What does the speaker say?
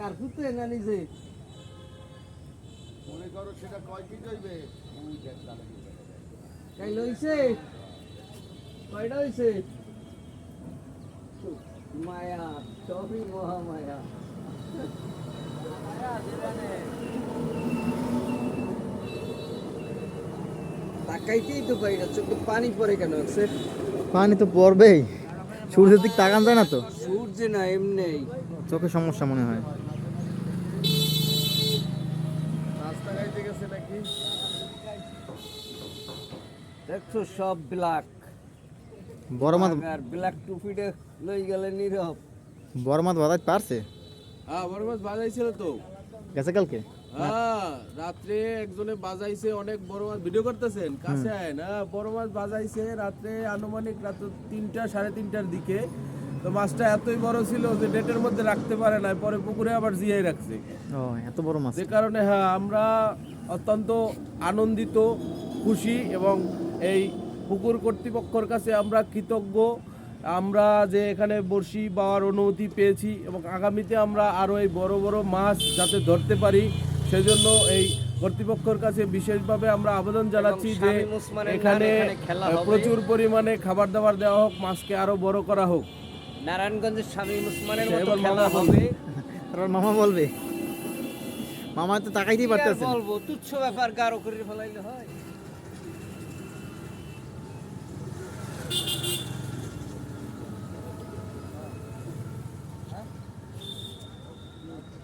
কার্পুতে না নিজে মনে করো সেটা কয় কি যাইবে ওই দেখ তাহলে কাই লইছে কয়টা হইছে মায়া সবই মহামায়া তাকাইতেই তো পারি না চোখে পানি পড়ে কেন স্যার পানি তো পড়বেই, সূর্যের দিক তাকান যায় না তো, সূর্য না এমনি চোখে সমস্যা মনে হয়। রাস্তা গাইতে গেছে নাকি দেখছো সব ব্ল্যাক বড় মাছ, আর ব্ল্যাক টুপিটা লই গেলে নীরব বড় মাছ বাজাইতে পারছে, হ্যাঁ বড় মাছ বাজাইছিল তো। গেছে কালকে। হ্যাঁ রাত্রে একজনে বাজাইছে অনেক বড় মাছ, ভিডিও করতেছেন কাছে আয় না, বড় মাছ বাজাইছে রাত্রে আনুমানিক রাত 3টা 3:30টার দিকে। তো মাছটা এতই বড় ছিল যে নেটের মধ্যে রাখতে পারে না, পরে পুকুরে আবার জিয়াই রাখছে। ও এত বড় মাছ, যে কারণে হ্যাঁ আমরা অত্যন্ত আনন্দিত, খুশি এবং এই পুকুর কর্তৃপক্ষের কাছে আমরা কৃতজ্ঞ। আমরা যে এখানে বড়শি পাওয়ার অনুমতি পেয়েছি এবং আগামীতে আমরা আরও এই বড় বড় মাছ যাতে ধরতে পারি সেজন্য এই কর্তৃপক্ষের কাছে বিশেষভাবে আমরা আবেদন জানাচ্ছি যে শামীম ওসমানের এখানে নামে খেলা হবে। প্রচুর পরিমাণে খাবার দাবার দেওয়া হোক, মাছকে আরও বড় করা হোক। নারায়ণগঞ্জের শামীম ওসমানের সে মতো এবার খেলা মামা হবে আর ওর মামা বলবে, মামা তো তাকাইতেই কি আর পারতেছে না। বলবো তুচ্ছ ব্যাপার গাঢ় করে ফেলাইলে হয়।